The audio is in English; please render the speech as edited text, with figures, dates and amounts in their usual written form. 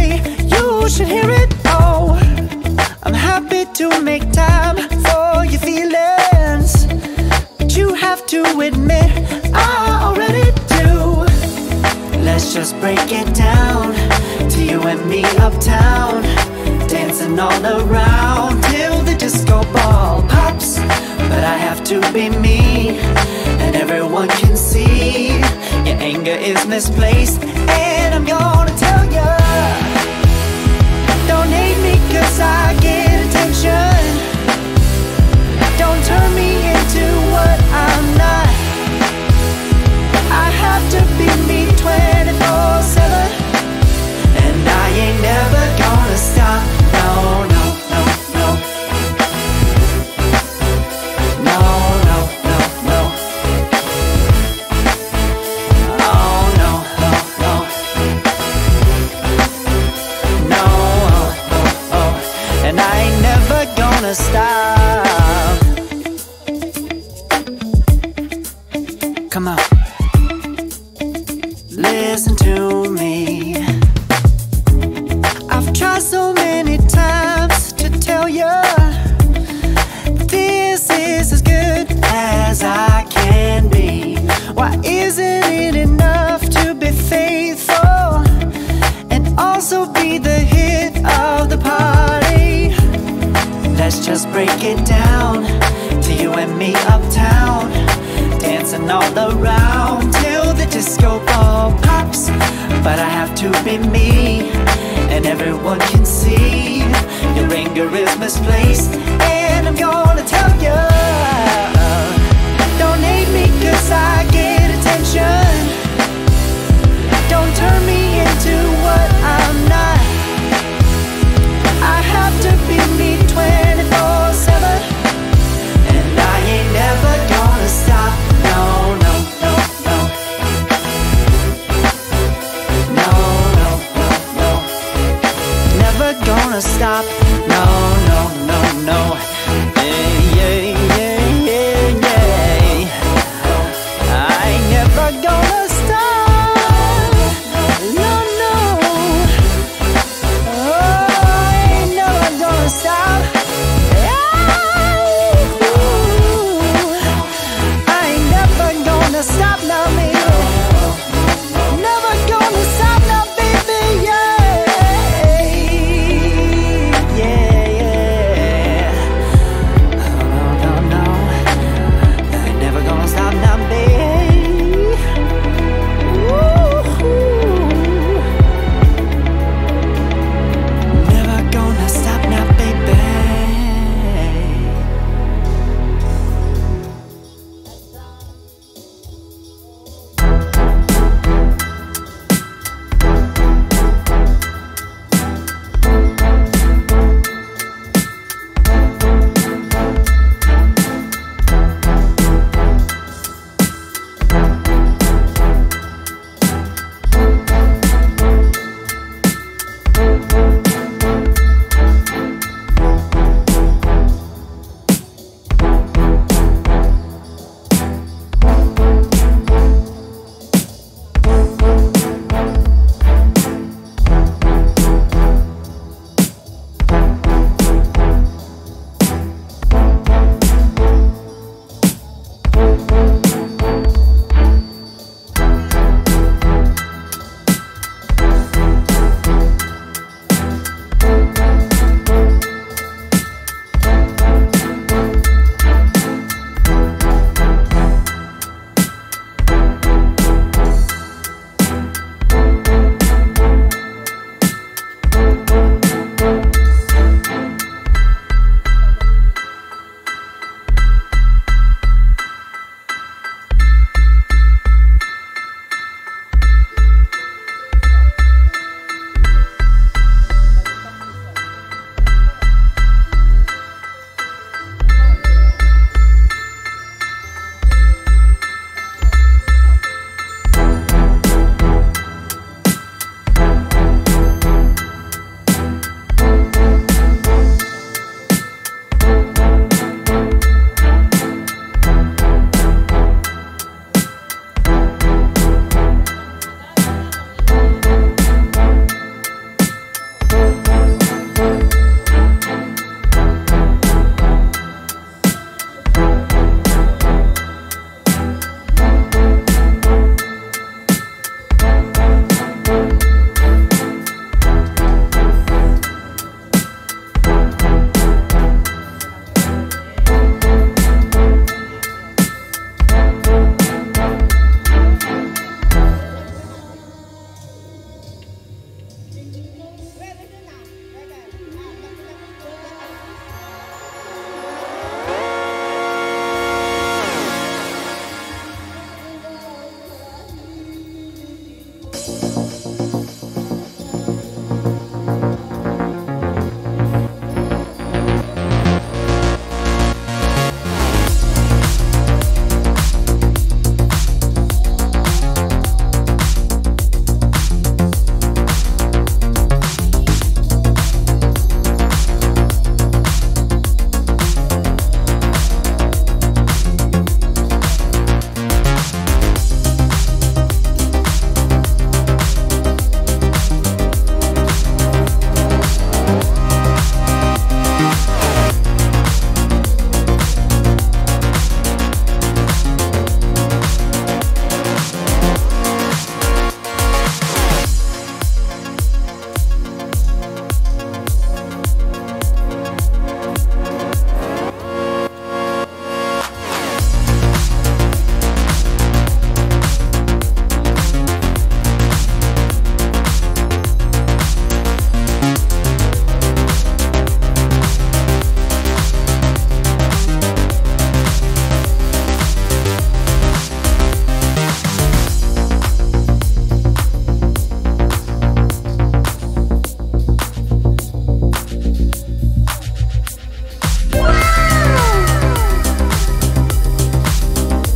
say you should hear it. Oh, I'm happy to make time for your feelings, but you have to admit I already do. Let's just break it down to you and me uptown, dancing all around till the disco ball pops. But I have to be me, and everyone can see your anger is misplaced. And I'm gonna tell ya, don't hate me cause I get attention. Don't turn me into what I'm not. I have to be me 24/7, and I ain't never gonna stop. No, no, no, no. No, no, no, no. Oh, no, no, no. No, oh, oh, oh. And I ain't never gonna stop. Come on, listen to me. I've tried so many times to tell you this is as good as I can be. Why isn't it enough to be faithful and also be the hit of the party? Let's just break it down to you and me uptown, dancing all around till the disco ball pops. But I have to be me, and everyone can see your anger is misplaced. And I'm gonna tell ya, don't hate me cause I get attention. Don't turn me into what I'm not. I have to be me 24/7, and I ain't never gonna stop. No, no, no, no. No, no, no, no. Never gonna stop. No, no, no, no.